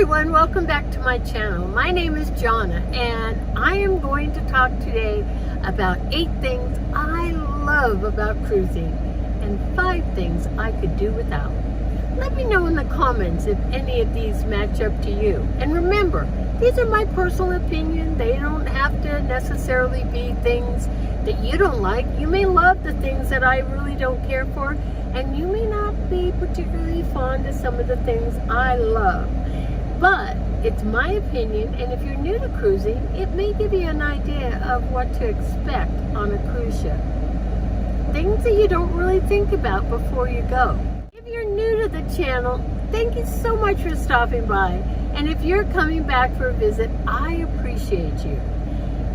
everyone, welcome back to my channel. My name is Johnna and I am going to talk today about 8 things I love about cruising and 5 things I could do without. Let me know in the comments if any of these match up to you. And remember, these are my personal opinion. They don't have to necessarily be things that you don't like. You may love the things that I really don't care for, and you may not be particularly fond of some of the things I love. But it's my opinion, and if you're new to cruising, it may give you an idea of what to expect on a cruise ship. Things that you don't really think about before you go. If you're new to the channel, thank you so much for stopping by. And if you're coming back for a visit, I appreciate you.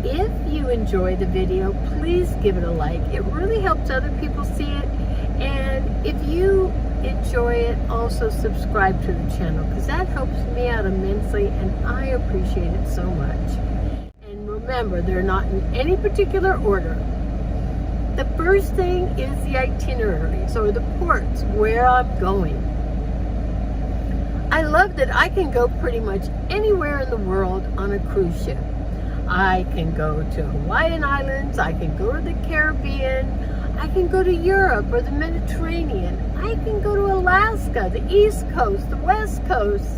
If you enjoy the video, please give it a like. It really helps other people see it. And if you enjoy it, also subscribe to the channel, because that helps me out immensely and I appreciate it so much. And remember, they're not in any particular order. The first thing is the itineraries or the ports where I'm going. I love that I can go pretty much anywhere in the world on a cruise ship. I can go to Hawaiian Islands, I can go to the Caribbean, I can go to Europe or the Mediterranean. I can go to Alaska, the East Coast, the West Coast.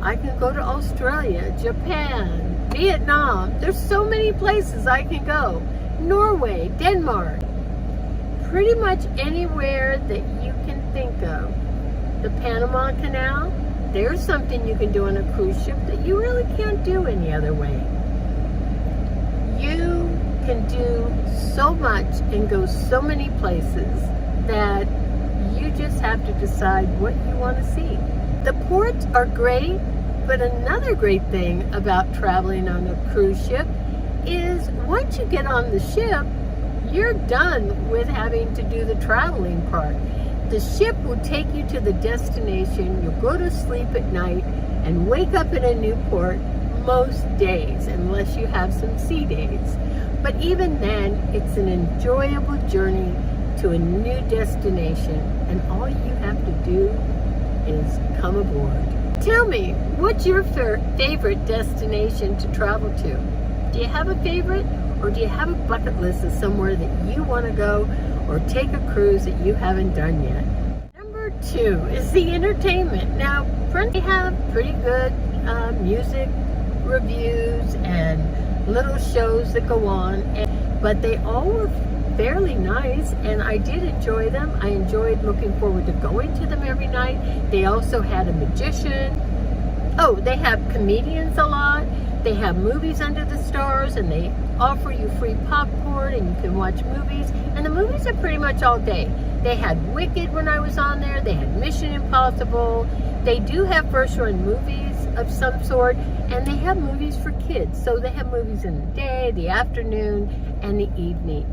I can go to Australia, Japan, Vietnam. There's so many places I can go. Norway, Denmark. Pretty much anywhere that you can think of. The Panama Canal, there's something you can do on a cruise ship that you really can't do any other way. You can do so much and go so many places that you just have to decide what you want to see. The ports are great, but another great thing about traveling on a cruise ship is once you get on the ship, you're done with having to do the traveling part. The ship will take you to the destination, you'll go to sleep at night and wake up in a new port most days, unless you have some sea days. But even then, it's an enjoyable journey to a new destination, and all you have to do is come aboard. Tell me, what's your favorite destination to travel to? Do you have a favorite, or do you have a bucket list of somewhere that you want to go or take a cruise that you haven't done yet? Number 2 is the entertainment. Now, friends, they have pretty good music reviews and little shows that go on, but they all were fairly nice and I did enjoy them. I enjoyed looking forward to going to them every night. They also had a magician. Oh, they have comedians a lot. They have movies under the stars and they offer you free popcorn and you can watch movies, and the movies are pretty much all day. They had Wicked when I was on there. They had Mission Impossible. They do have first run movies of some sort, and they have movies for kids. So they have movies in the day, the afternoon, and the evening.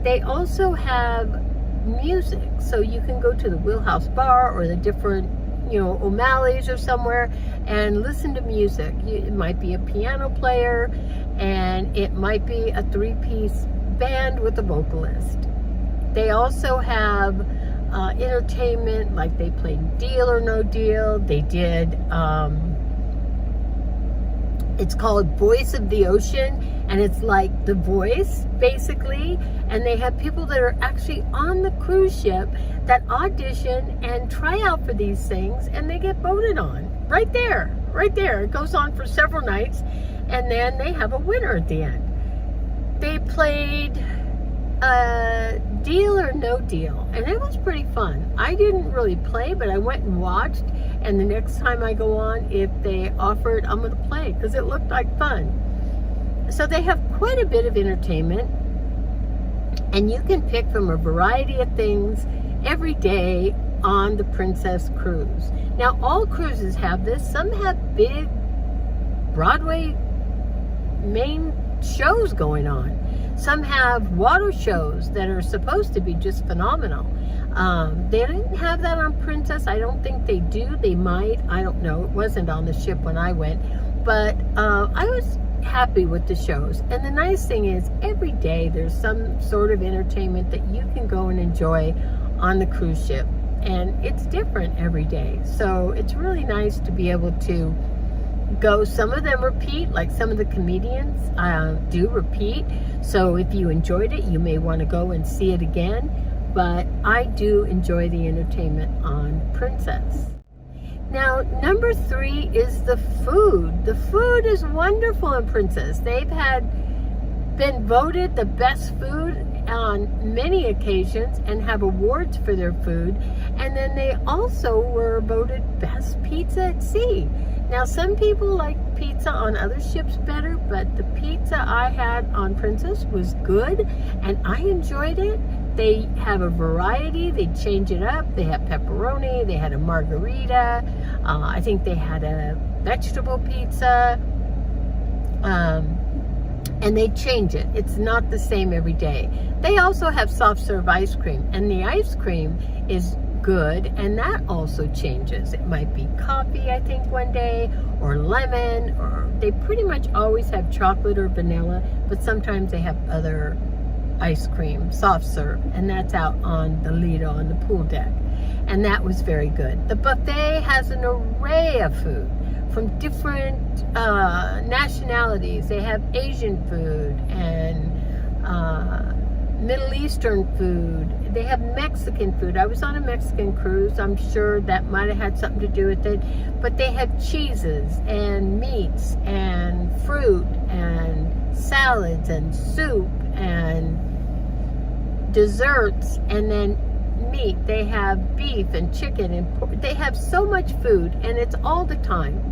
They also have music, so you can go to the Wheelhouse Bar or the different, O'Malley's or somewhere and listen to music. It might be a piano player, and it might be a 3-piece band with a vocalist. They also have entertainment, like they played Deal or No Deal. They did it's called Voice of the Ocean, and it's like The Voice, basically. And they have people that are actually on the cruise ship that audition and try out for these things, and they get voted on. Right there. It goes on for several nights, and then they have a winner at the end. They played Deal or No Deal, and it was pretty fun. I didn't really play, but I went and watched, and the next time I go on, if they offer it, I'm going to play because it looked like fun. So they have quite a bit of entertainment, and you can pick from a variety of things every day on the Princess Cruise. Now, all cruises have this. Some have big Broadway main shows going on. Some have water shows that are supposed to be just phenomenal. They didn't have that on Princess. I don't think they do. They might. I don't know. It wasn't on the ship when I went. But I was happy with the shows. And the nice thing is, every day there's some sort of entertainment that you can go and enjoy on the cruise ship. And it's different every day. So it's really nice to be able to go. Some of them repeat, like some of the comedians do repeat. So if you enjoyed it, you may want to go and see it again. But I do enjoy the entertainment on Princess. Now, number 3 is the food. The food is wonderful on Princess. They've been voted the best food on many occasions and have awards for their food. And then they also were voted best pizza at sea. Now, some people like pizza on other ships better, but the pizza I had on Princess was good and I enjoyed it. They have a variety. They change it up. They have pepperoni. They had a margarita. I think they had a vegetable pizza. And they change it. It's not the same every day. They also have soft serve ice cream, and the ice cream is good, and that also changes. It might be coffee, I think, one day, or lemon, or they pretty much always have chocolate or vanilla, but sometimes they have other ice cream, soft serve, and that's out on the Lido on the pool deck. And that was very good. The buffet has an array of food from different nationalities. They have Asian food and Middle Eastern food. They have Mexican food. I was on a Mexican cruise. I'm sure that might have had something to do with it. But they have cheeses and meats and fruit and salads and soup and desserts, and then meat. They have beef and chicken and pork. They have so much food, and it's all the time.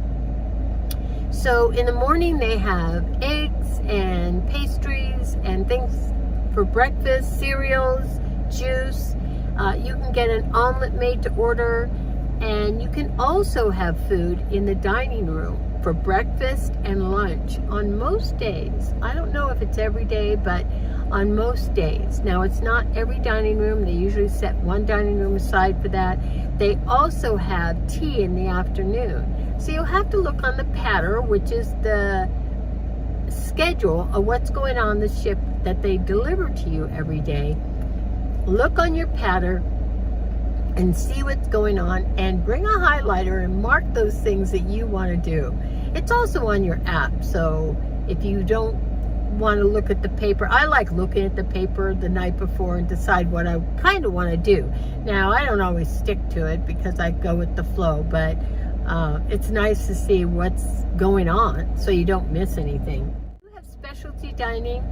So in the morning they have eggs and pastries and things for breakfast, cereals, juice. You can get an omelet made to order, and you can also have food in the dining room for breakfast and lunch on most days. I don't know if it's every day, but on most days. Now, it's not every dining room. They usually set one dining room aside for that. They also have tea in the afternoon. So you'll have to look on the patter, which is the schedule of what's going on the ship that they deliver to you every day. Look on your patter and see what's going on, and bring a highlighter and mark those things that you want to do. It's also on your app, so if you don't want to look at the paper, I like looking at the paper the night before and decide what I kind of want to do. Now, I don't always stick to it because I go with the flow, but it's nice to see what's going on so you don't miss anything. You have specialty dining,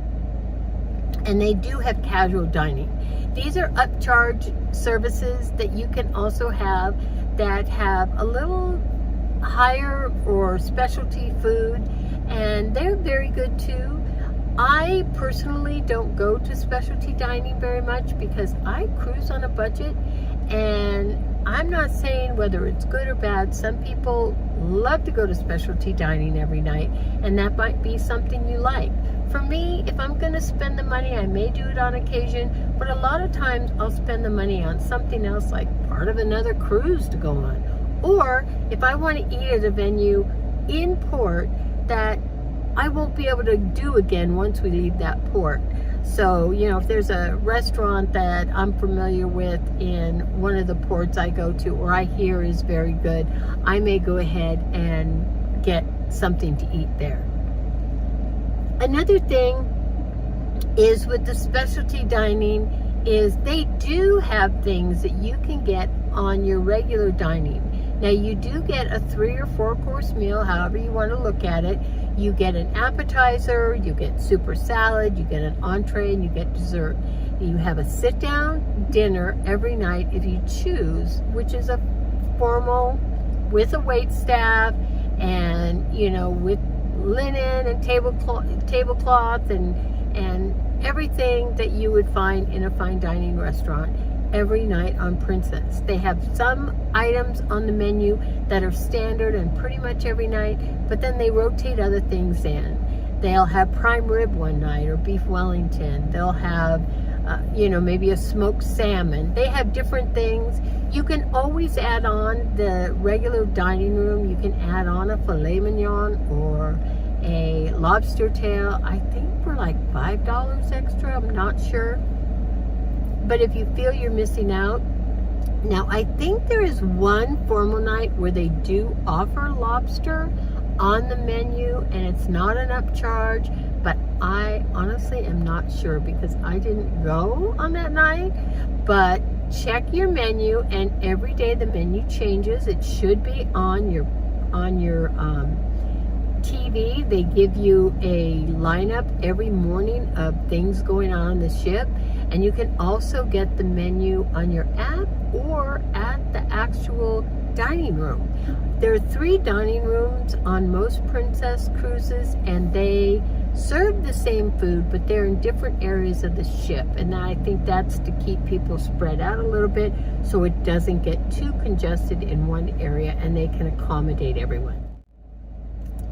and they do have casual dining. These are upcharge services that you can also have that have a little higher or specialty food, and they're very good too. I personally don't go to specialty dining very much because I cruise on a budget, and I'm not saying whether it's good or bad. Some people love to go to specialty dining every night, and that might be something you like. For me, if I'm going to spend the money, I may do it on occasion, but a lot of times I'll spend the money on something else, like part of another cruise to go on. Or if I want to eat at a venue in port that I won't be able to do again once we leave that port. So, you know, if there's a restaurant that I'm familiar with in one of the ports I go to, or I hear is very good, I may go ahead and get something to eat there. Another thing is with the specialty dining is they do have things that you can get on your regular dining. Now, you do get a 3 or 4 course meal, however you want to look at it. You get an appetizer, you get super salad, you get an entree, and you get dessert. You have a sit-down dinner every night if you choose, which is a formal with a wait staff and, you know, with linen and tablecloth and everything that you would find in a fine dining restaurant every night on Princess. They have some items on the menu that are standard and pretty much every night, but then they rotate other things in. They'll have prime rib one night or beef Wellington. They'll have, you know, maybe a smoked salmon. They have different things. You can always add on the regular dining room. You can add on a filet mignon or a lobster tail. I think for like $5 extra. I'm not sure. But if you feel you're missing out, now I think there is one formal night where they do offer lobster on the menu and it's not an upcharge, but I honestly am not sure because I didn't go on that night. But check your menu, and every day the menu changes. It should be on your TV. They give you a lineup every morning of things going on the ship, and you can also get the menu on your app or at the actual dining room. There are 3 dining rooms on most Princess cruises, and they serve the same food, but they're in different areas of the ship, and I think that's to keep people spread out a little bit so it doesn't get too congested in one area and they can accommodate everyone.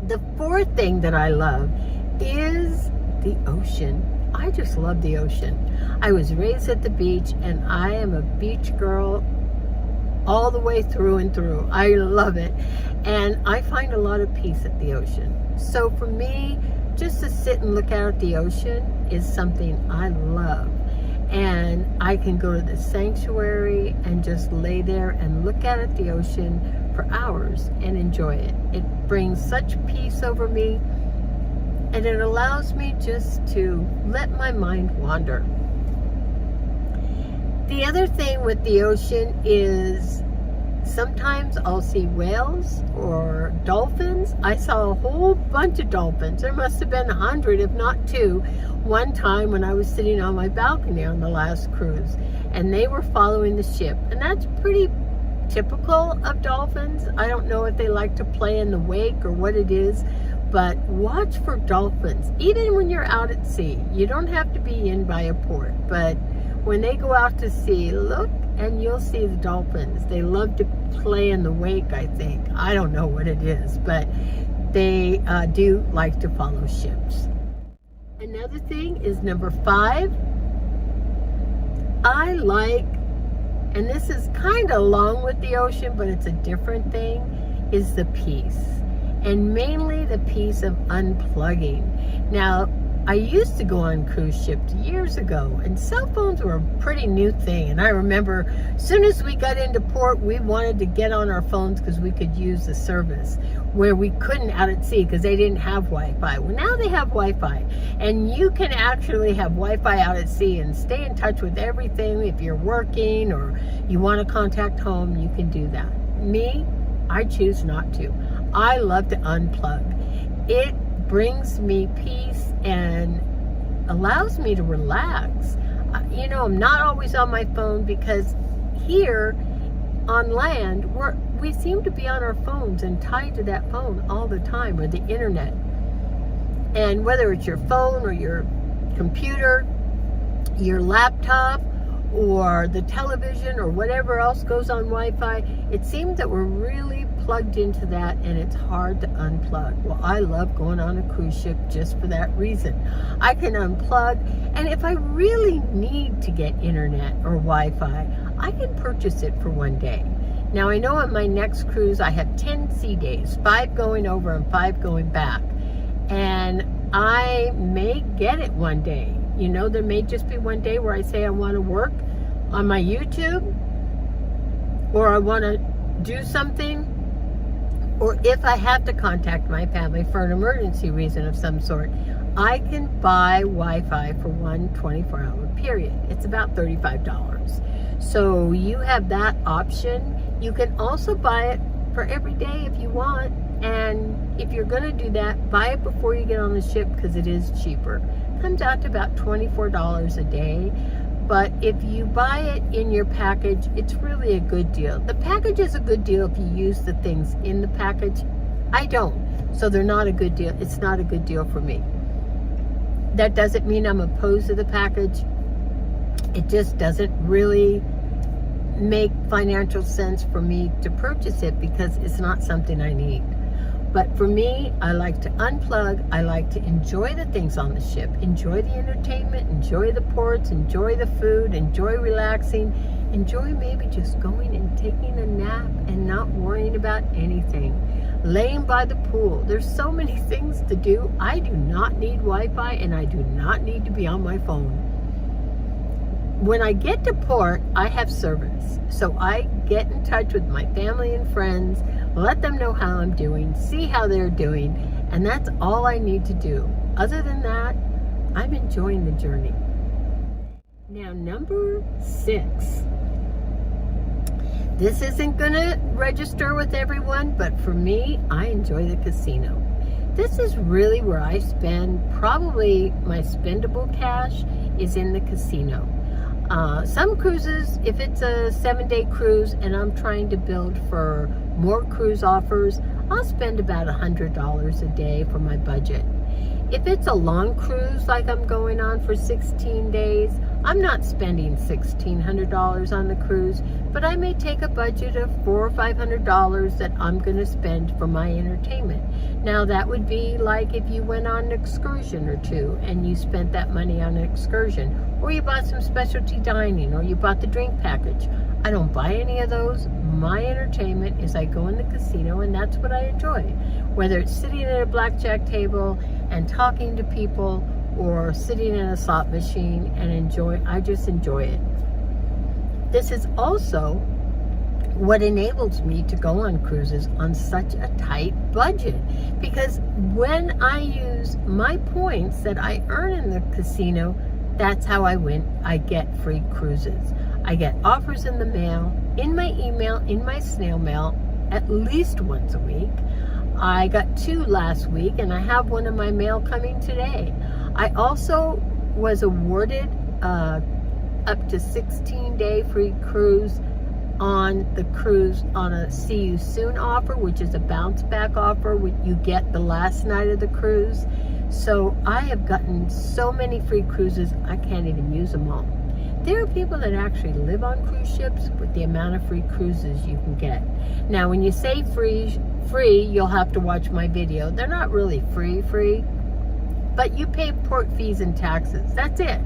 The 4th thing that I love is the ocean. I just love the ocean. I was raised at the beach, and I am a beach girl all the way through and through. I love it, and I find a lot of peace at the ocean. So for me, just to sit and look out at the ocean is something I love. And I can go to the sanctuary and just lay there and look out at the ocean for hours and enjoy it. It brings such peace over me, and it allows me just to let my mind wander. The other thing with the ocean is sometimes I'll see whales or dolphins. I saw a whole bunch of dolphins. There must have been 100, if not 2, one time when I was sitting on my balcony on the last cruise, and they were following the ship. And that's pretty typical of dolphins. I don't know if they like to play in the wake or what it is, but watch for dolphins. Even when you're out at sea, you don't have to be in by a port, but when they go out to sea, look and you'll see the dolphins. They love to play in the wake, I think. I don't know what it is, but they do like to follow ships. Another thing is number 5. I like, and this is kind of along with the ocean, but it's a different thing, is the peace. And mainly the peace of unplugging. Now, I used to go on cruise ships years ago, and cell phones were a pretty new thing. And I remember as soon as we got into port, we wanted to get on our phones because we could use the service, where we couldn't out at sea because they didn't have Wi-Fi. Well, now they have Wi-Fi, and you can actually have Wi-Fi out at sea and stay in touch with everything. If you're working or you want to contact home, you can do that. Me, I choose not to. I love to unplug. It brings me peace and allows me to relax. You know, I'm not always on my phone because here on land, we seem to be on our phones and tied to that phone all the time, or the internet. And whether it's your phone or your computer, your laptop, or the television, or whatever else goes on Wi-Fi, it seems that we're really plugged into that, and it's hard to unplug. Well, I love going on a cruise ship just for that reason. I can unplug, and if I really need to get internet or Wi-Fi, I can purchase it for one day. Now, I know on my next cruise, I have 10 sea days, 5 going over and 5 going back. And I may get it one day. You know, there may just be one day where I say I want to work on my YouTube, or I want to do something, or if I have to contact my family for an emergency reason of some sort, I can buy Wi-Fi for one 24-hour period. It's about $35. So you have that option. You can also buy it for every day if you want. And if you're going to do that, buy it before you get on the ship because it is cheaper. It comes out to about $24 a day. But if you buy it in your package, it's really a good deal. The package is a good deal if you use the things in the package. I don't. So they're not a good deal. It's not a good deal for me. That doesn't mean I'm opposed to the package. It just doesn't really make financial sense for me to purchase it because it's not something I need. But for me, I like to unplug. I like to enjoy the things on the ship, enjoy the entertainment, enjoy the ports, enjoy the food, enjoy relaxing, enjoy maybe just going and taking a nap and not worrying about anything. Laying by the pool. There's so many things to do. I do not need Wi-Fi, and I do not need to be on my phone. When I get to port, I have service. So I get in touch with my family and friends, let them know how I'm doing, see how they're doing, and that's all I need to do. Other than that, I'm enjoying the journey. Now, number 6. This isn't gonna register with everyone, but for me, I enjoy the casino. This is really where I spend probably my spendable cash is in the casino. Some cruises, if it's a 7-day cruise and I'm trying to build for more cruise offers, I'll spend about $100 a day for my budget. If it's a long cruise like I'm going on for 16 days, I'm not spending $1,600 on the cruise, but I may take a budget of $400 or $500 that I'm going to spend for my entertainment. Now that would be like if you went on an excursion or two and you spent that money on an excursion, or you bought some specialty dining, or you bought the drink package. I don't buy any of those. My entertainment is I go in the casino and that's what I enjoy. Whether it's sitting at a blackjack table and talking to people, or sitting in a slot machine and I just enjoy it. This is also what enables me to go on cruises on such a tight budget, because when I use my points that I earn in the casino, that's how I get free cruises. I get offers in the mail, in my email, in my snail mail, at least once a week. I got 2 last week, and I have one in my mail coming today. I also was awarded up to 16-day free cruise on the cruise on a see you soon offer, which is a bounce back offer you get the last night of the cruise. So I have gotten so many free cruises, I can't even use them all. There are people that actually live on cruise ships with the amount of free cruises you can get. Now, when you say free, you'll have to watch my video. They're not really free, but you pay port fees and taxes. That's it.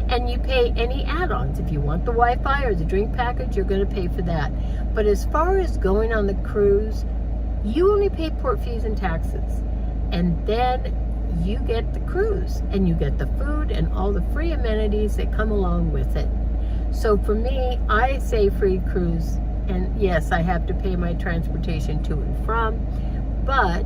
And you pay any add-ons. If you want the Wi-Fi or the drink package, you're going to pay for that. But as far as going on the cruise, you only pay port fees and taxes. And then you get the cruise, and you get the food and all the free amenities that come along with it. So for me, I say free cruise, and yes, I have to pay my transportation to and from, but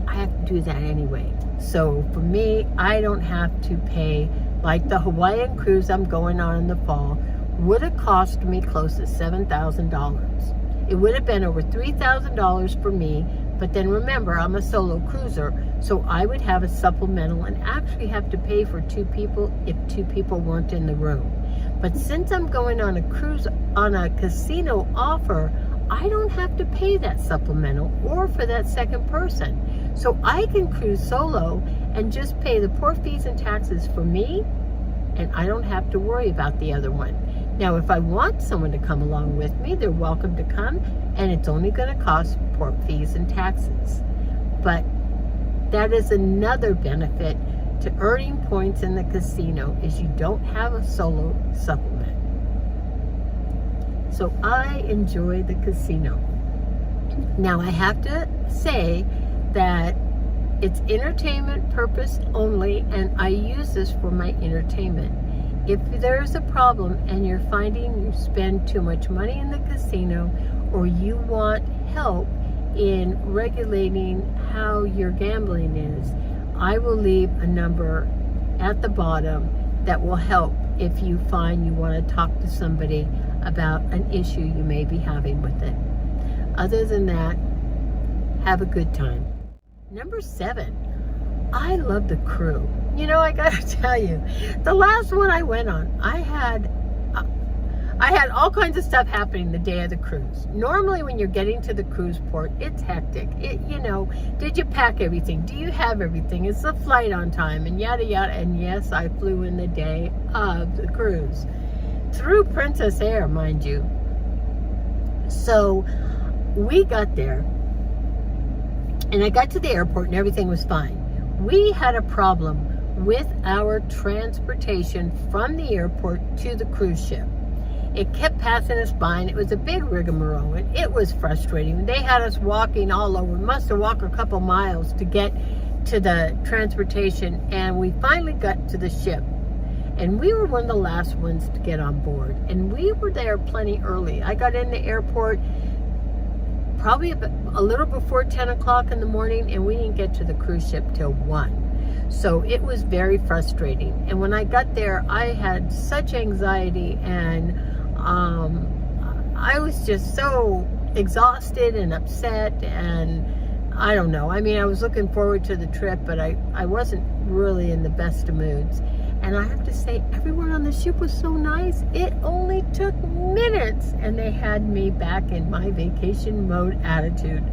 I have to do that anyway. So for me, I don't have to pay, like the Hawaiian cruise I'm going on in the fall would have cost me close to $7,000. It would have been over $3,000 for me. But then remember, I'm a solo cruiser, so I would have a supplemental and actually have to pay for 2 people if 2 people weren't in the room. But since I'm going on a cruise on a casino offer, I don't have to pay that supplemental or for that second person. So I can cruise solo and just pay the port fees and taxes for me, and I don't have to worry about the other one. Now, if I want someone to come along with me, they're welcome to come, and it's only going to cost port fees and taxes. But that is another benefit to earning points in the casino, is you don't have a solo supplement. So I enjoy the casino. Now, I have to say that it's entertainment purpose only, and I use this for my entertainment. If there's a problem and you're finding you spend too much money in the casino, or you want help in regulating how your gambling is, I will leave a number at the bottom that will help if you find you want to talk to somebody about an issue you may be having with it. Other than that, have a good time. Number 7, I love the crew. You know, I gotta tell you, the last one I went on, I had all kinds of stuff happening the day of the cruise. Normally when you're getting to the cruise port, it's hectic. Did you pack everything? Do you have everything? Is the flight on time? And yada yada. And yes, I flew in the day of the cruise. Through Princess Air, mind you. So we got there, and I got to the airport and everything was fine. We had a problem with our transportation from the airport to the cruise ship. It kept passing us by, and it was a big rigmarole, and it was frustrating. They had us walking all over. We must have walked a couple miles to get to the transportation, and we finally got to the ship. And we were one of the last ones to get on board. And we were there plenty early. I got in the airport probably a little before 10 o'clock in the morning, and we didn't get to the cruise ship till 1. So it was very frustrating. And when I got there, I had such anxiety, and I was just so exhausted and upset, and I don't know. I mean, I was looking forward to the trip, but I wasn't really in the best of moods. And I have to say, everyone on the ship was so nice. It only took minutes, and they had me back in my vacation mode attitude,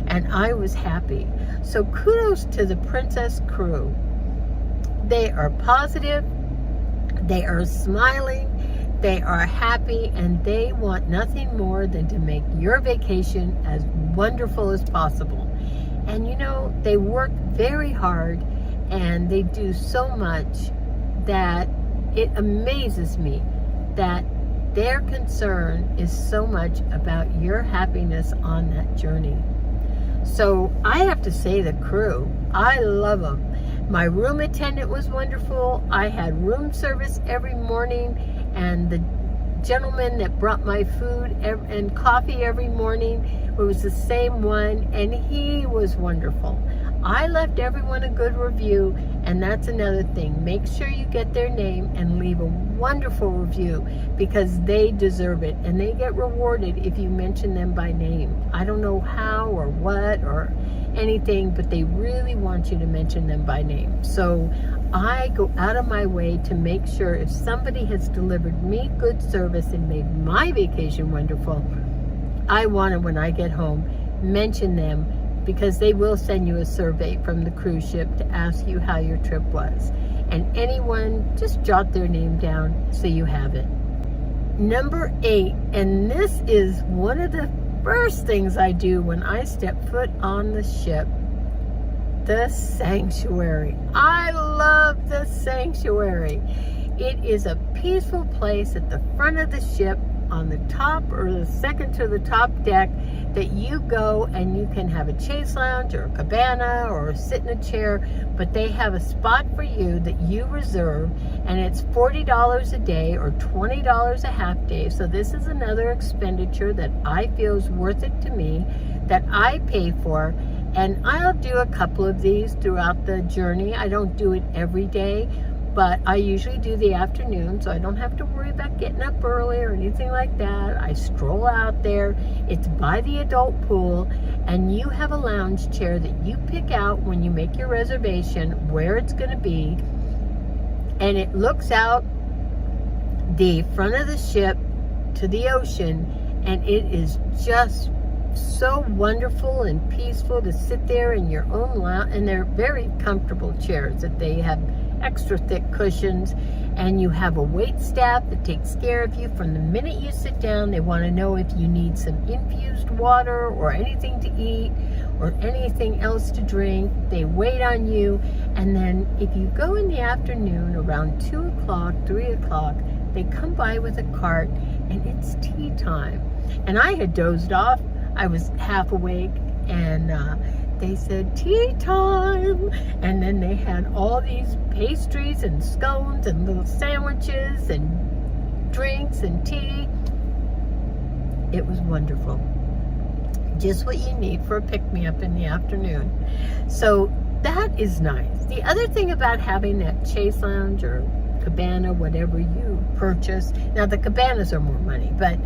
and I was happy. So kudos to the Princess crew. They are positive, they are smiling, they are happy, and they want nothing more than to make your vacation as wonderful as possible. And you know, they work very hard, and they do so much that it amazes me that their concern is so much about your happiness on that journey. So I have to say, the crew, I love them. My room attendant was wonderful. I had room service every morning, and the gentleman that brought my food and coffee every morning, it was the same one, and he was wonderful. I left everyone a good review, and that's another thing. Make sure you get their name and leave a wonderful review, because they deserve it, and they get rewarded if you mention them by name. I don't know how or what or anything, but they really want you to mention them by name. So I go out of my way to make sure if somebody has delivered me good service and made my vacation wonderful, I want to, when I get home, mention them, because they will send you a survey from the cruise ship to ask you how your trip was. And anyone, just jot their name down so you have it. Number 8, and this is one of the first things I do when I step foot on the ship, the sanctuary. I love the sanctuary. It is a peaceful place at the front of the ship, on the top or the second to the top deck, that you go and you can have a chase lounge or a cabana or sit in a chair, but they have a spot for you that you reserve, and it's $40 a day or $20 a half day. So this is another expenditure that I feel is worth it to me, that I pay for. And I'll do a couple of these throughout the journey. I don't do it every day, but I usually do the afternoon, so I don't have to worry about getting up early or anything like that. I stroll out there. It's by the adult pool, and you have a lounge chair that you pick out when you make your reservation where it's going to be, and it looks out the front of the ship to the ocean, and it is just so wonderful and peaceful to sit there in your own lounge. And they're very comfortable chairs that they have extra thick cushions, and you have a wait staff that takes care of you from the minute you sit down. They want to know if you need some infused water or anything to eat or anything else to drink. They wait on you, and then if you go in the afternoon around 2 o'clock, 3 o'clock, they come by with a cart, and it's tea time. And I had dozed off. I was half awake, and they said, tea time. And then they had all these pastries and scones and little sandwiches and drinks and tea. It was wonderful. Just what you need for a pick-me-up in the afternoon. So that is nice. The other thing about having that chase lounge or cabana, whatever you purchase, now the cabanas are more money, but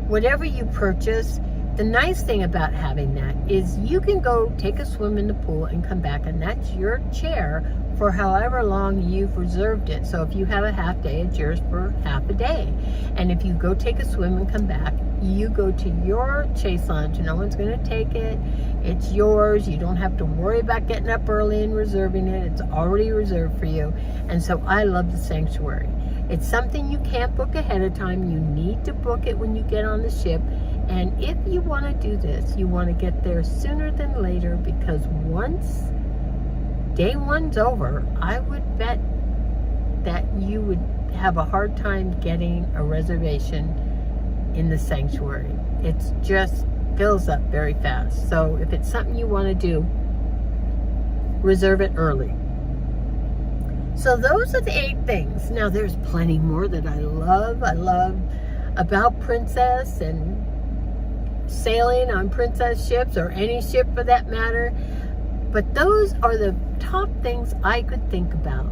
whatever you purchase, the nice thing about having that is you can go take a swim in the pool and come back, and that's your chair for however long you've reserved it. So if you have a half day, it's yours for half a day. And if you go take a swim and come back, you go to your chase lounge. No one's going to take it. It's yours. You don't have to worry about getting up early and reserving it. It's already reserved for you. And so I love the sanctuary. It's something you can't book ahead of time. You need to book it when you get on the ship. And if you want to do this, you want to get there sooner than later, because once day one's over, I would bet that you would have a hard time getting a reservation in the sanctuary. It's just fills up very fast. So if it's something you want to do, reserve it early. So those are the 8 things. Now there's plenty more that I love. I love about Princess and sailing on Princess ships, or any ship for that matter. But those are the top things I could think about.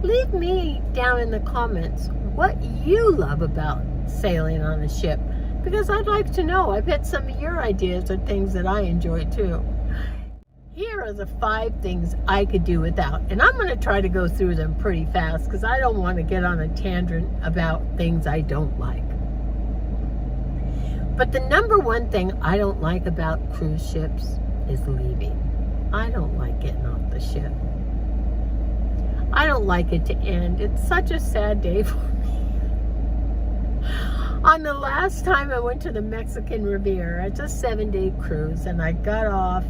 Leave me down in the comments what you love about sailing on a ship, because I'd like to know. I bet some of your ideas are things that I enjoy too. Here are the 5 things I could do without, and I'm going to try to go through them pretty fast because I don't want to get on a tangent about things I don't like. But the number 1 thing I don't like about cruise ships is leaving. I don't like getting off the ship. I don't like it to end. It's such a sad day for me. On the last time I went to the Mexican Riviera, it's a 7-day cruise, and I got off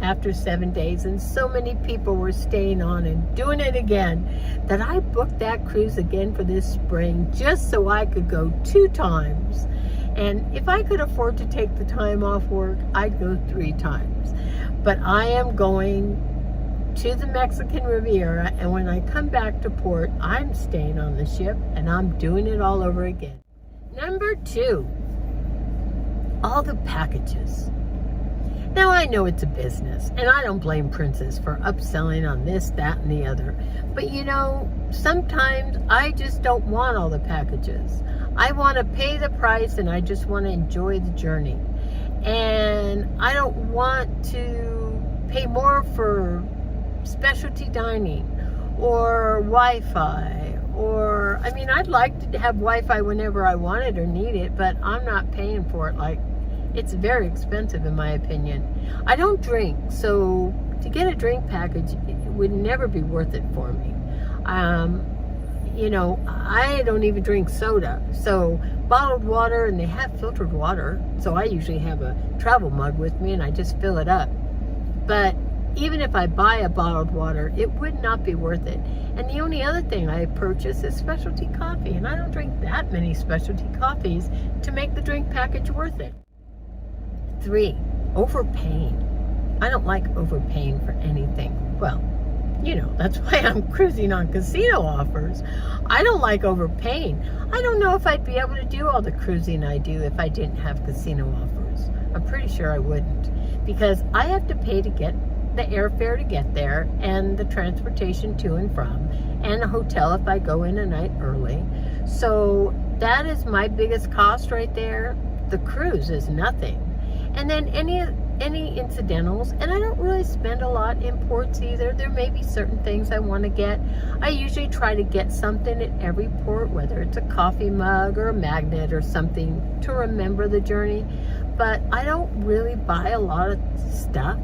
after 7 days, and so many people were staying on and doing it again that I booked that cruise again for this spring just so I could go 2 times. And if I could afford to take the time off work, I'd go 3 times. But I am going to the Mexican Riviera, and when I come back to port, I'm staying on the ship and I'm doing it all over again. Number 2, all the packages. Now I know it's a business, and I don't blame Princess for upselling on this, that, and the other. But you know, sometimes I just don't want all the packages. I want to pay the price, and I just want to enjoy the journey. And I don't want to pay more for specialty dining or Wi-Fi, or, I mean, I'd like to have Wi-Fi whenever I want it or need it, but I'm not paying for it. Like, it's very expensive in my opinion. I don't drink, so to get a drink package, it would never be worth it for me. You know, I don't even drink soda, so bottled water, and they have filtered water, so I usually have a travel mug with me and I just fill it up. But even if I buy a bottled water, it would not be worth it. And the only other thing I purchase is specialty coffee, and I don't drink that many specialty coffees to make the drink package worth it. 3, overpaying. I don't like overpaying for anything. Well, you know, that's why I'm cruising on casino offers. I don't like overpaying. I don't know if I'd be able to do all the cruising I do if I didn't have casino offers. I'm pretty sure I wouldn't, because I have to pay to get the airfare to get there, and the transportation to and from, and a hotel if I go in a night early. So that is my biggest cost right there. The cruise is nothing. And then any incidentals, and I don't really spend a lot in ports either. There may be certain things I want to get. I usually try to get something at every port, whether it's a coffee mug or a magnet or something to remember the journey. But I don't really buy a lot of stuff,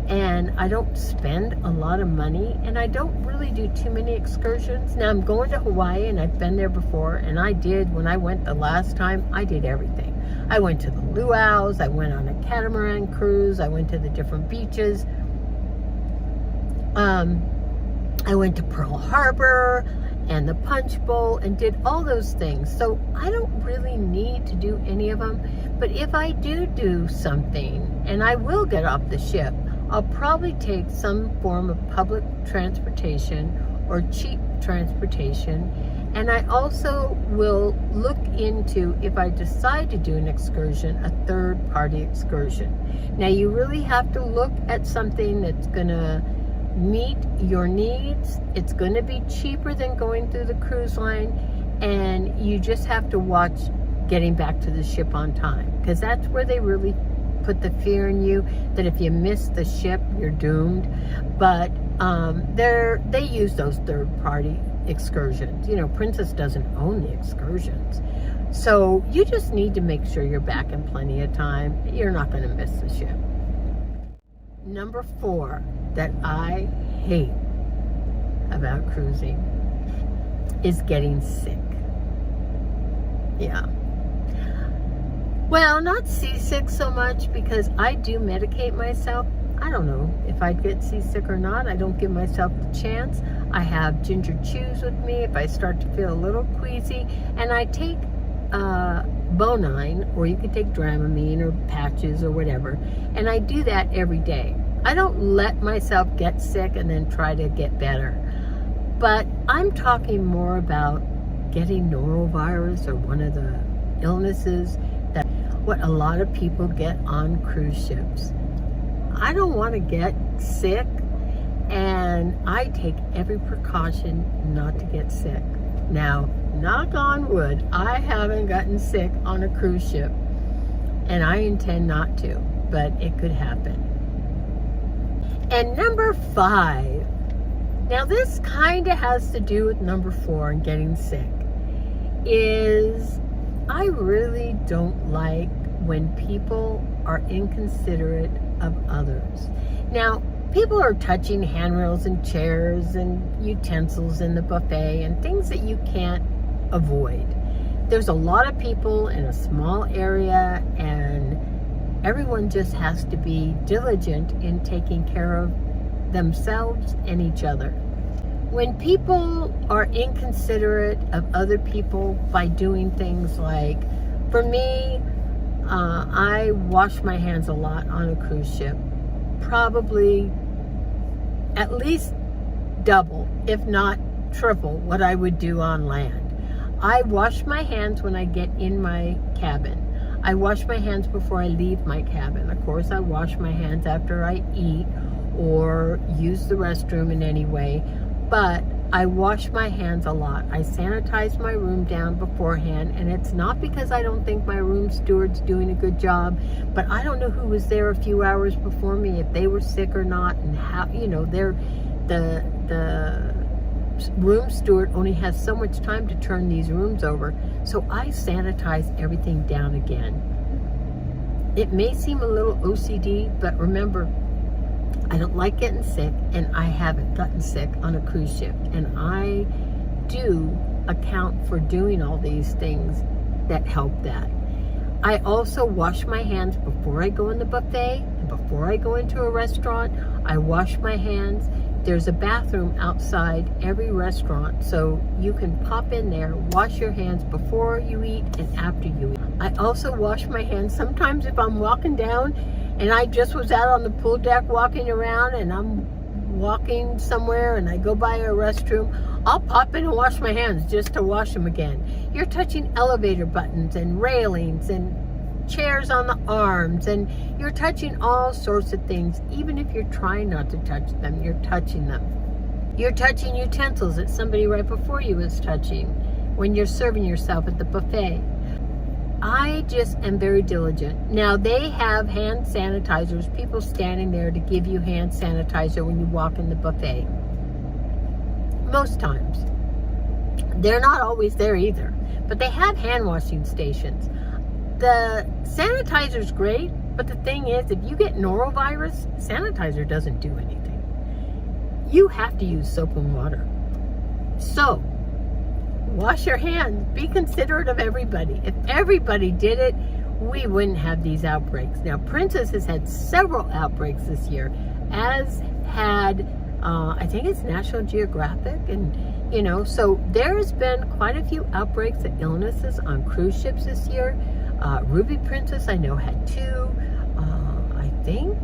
and I don't spend a lot of money, and I don't really do too many excursions. Now I'm going to Hawaii, and I've been there before, and when I went the last time, I did everything. I went to the luau's, I went on a catamaran cruise, I went to the different beaches. I went to Pearl Harbor and the Punch Bowl and did all those things. So I don't really need to do any of them. But if I do something, and I will get off the ship, I'll probably take some form of public transportation or cheap transportation. And I also will look into, if I decide to do an excursion, a third-party excursion. Now, you really have to look at something that's going to meet your needs. It's going to be cheaper than going through the cruise line, and you just have to watch getting back to the ship on time, because that's where they really put the fear in you that if you miss the ship, you're doomed. But they use those third-party excursions. You know, Princess doesn't own the excursions. So you just need to make sure you're back in plenty of time. You're not going to miss the ship. Number 4 that I hate about cruising is getting sick. Yeah. Well, not seasick so much, because I do medicate myself. I don't know if I'd get seasick or not. I don't give myself the chance. I have ginger chews with me if I start to feel a little queasy, and I take Bonine, or you can take Dramamine or patches or whatever, and I do that every day. I don't let myself get sick and then try to get better. But I'm talking more about getting norovirus, or one of the illnesses that what a lot of people get on cruise ships. I don't want to get sick, and I take every precaution not to get sick. Now, knock on wood, I haven't gotten sick on a cruise ship, and I intend not to, but it could happen. And number 5, now this kind of has to do with number 4 and getting sick, is I really don't like when people are inconsiderate of others. Now, people are touching handrails and chairs and utensils in the buffet and things that you can't avoid. There's a lot of people in a small area, and everyone just has to be diligent in taking care of themselves and each other. When people are inconsiderate of other people by doing things like, for me, I wash my hands a lot on a cruise ship, probably at least double, if not triple, what I would do on land. I wash my hands when I get in my cabin. I wash my hands before I leave my cabin. Of course, I wash my hands after I eat or use the restroom in any way, but I wash my hands a lot. I sanitize my room down beforehand, and it's not because I don't think my room steward's doing a good job, but I don't know who was there a few hours before me, if they were sick or not, and how, the room steward only has so much time to turn these rooms over. So I sanitize everything down again. It may seem a little OCD, but remember, I don't like getting sick, and I haven't gotten sick on a cruise ship. And I do account for doing all these things that help that. I also wash my hands before I go in the buffet, and before I go into a restaurant. I wash my hands. There's a bathroom outside every restaurant, so you can pop in there, wash your hands before you eat and after you eat. I also wash my hands sometimes if I'm walking down and I just was out on the pool deck walking around, and I'm walking somewhere and I go by a restroom, I'll pop in and wash my hands just to wash them again. You're touching elevator buttons and railings and chairs on the arms, and you're touching all sorts of things. Even if you're trying not to touch them, you're touching them. You're touching utensils that somebody right before you is touching when you're serving yourself at the buffet. I just am very diligent. Now, they have hand sanitizers, people standing there to give you hand sanitizer when you walk in the buffet. Most times. They're not always there either, but they have hand washing stations. The sanitizer's great, but the thing is, if you get norovirus, sanitizer doesn't do anything. You have to use soap and water. So, wash your hands. Be considerate of everybody. If everybody did it, we wouldn't have these outbreaks. Now, Princess has had several outbreaks this year, as had, I think it's National Geographic, and so there's been quite a few outbreaks of illnesses on cruise ships this year. Ruby Princess, I know, had 2. I think,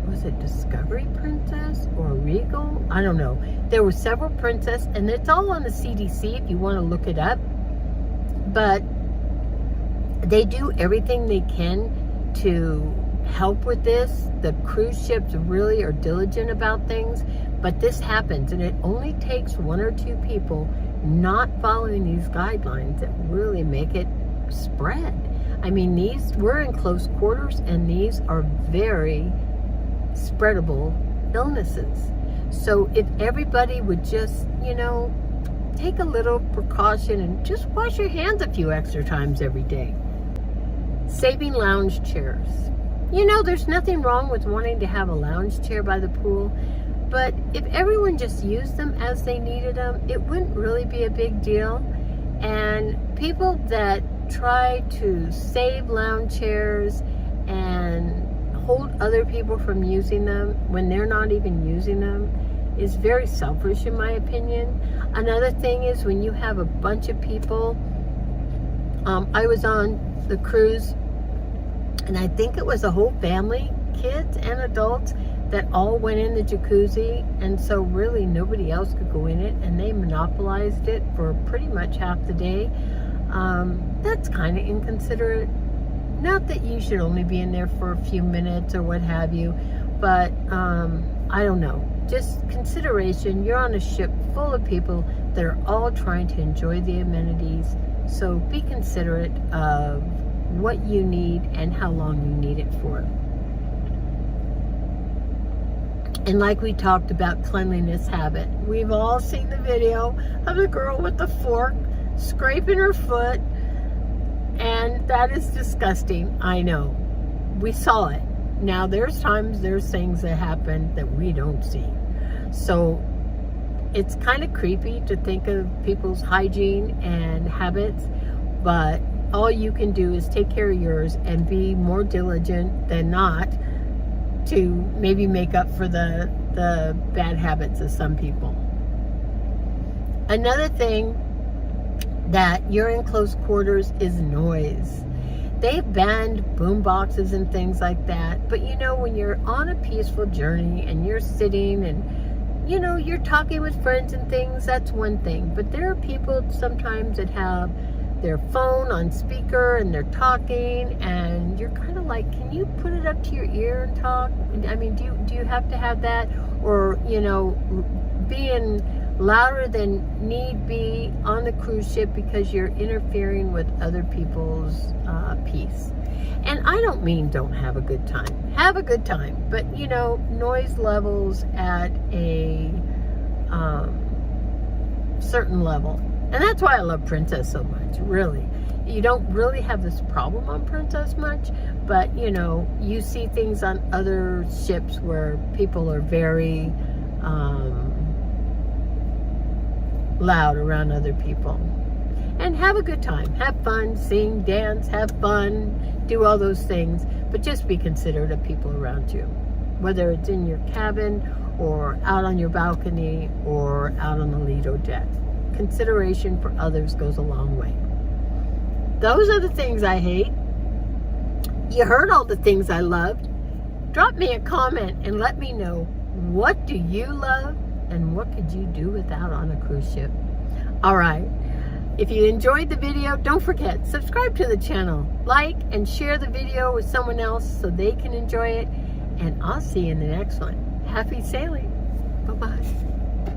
was it Discovery Princess or Regal? I don't know. There were several Princess, and it's all on the CDC if you want to look it up. But they do everything they can to help with this. The cruise ships really are diligent about things, but this happens, and it only takes 1 or 2 people not following these guidelines that really make it spread. I mean, we're in close quarters, and these are very spreadable illnesses. So if everybody would just, take a little precaution and just wash your hands a few extra times every day. Saving lounge chairs. There's nothing wrong with wanting to have a lounge chair by the pool, but if everyone just used them as they needed them, it wouldn't really be a big deal. And people that try to save lounge chairs and hold other people from using them when they're not even using them is very selfish, in my opinion. Another thing is, when you have a bunch of people, I was on the cruise, and I think it was a whole family, kids and adults, that all went in the jacuzzi, and so really nobody else could go in it, and they monopolized it for pretty much half the day. That's kind of inconsiderate. Not that you should only be in there for a few minutes or what have you, but I don't know. Just consideration. You're on a ship full of people that are all trying to enjoy the amenities, so be considerate of what you need and how long you need it for. And like we talked about cleanliness habit, we've all seen the video of the girl with the fork scraping her foot, and that is disgusting. I know. We saw it. Now there's things that happen that we don't see. So it's kind of creepy to think of people's hygiene and habits, but all you can do is take care of yours and be more diligent than not to maybe make up for the bad habits of some people. Another thing that you're in close quarters is noise. They've banned boom boxes and things like that, but you know, when you're on a peaceful journey and you're sitting and you know, you're talking with friends and things, that's one thing. But there are people sometimes that have their phone on speaker and they're talking, and you're kind of like, can you put it up to your ear and talk? I mean, do you have to have that? Or, you know, being louder than need be on the cruise ship because you're interfering with other people's peace. And I don't mean don't have a good time. Have a good time. But, you know, noise levels at a certain level. And that's why I love Princess so much, really. You don't really have this problem on Princess much, but, you know, you see things on other ships where people are very loud around other people. And have a good time. Have fun, sing, dance, have fun, do all those things. But just be considerate of people around you. Whether it's in your cabin or out on your balcony or out on the Lido deck. Consideration for others goes a long way. Those are the things I hate. You heard all the things I loved. Drop me a comment and let me know, what do you love and what could you do without on a cruise ship? All right. If you enjoyed the video, don't forget, subscribe to the channel, like and share the video with someone else so they can enjoy it. And I'll see you in the next one. Happy sailing. Bye-bye.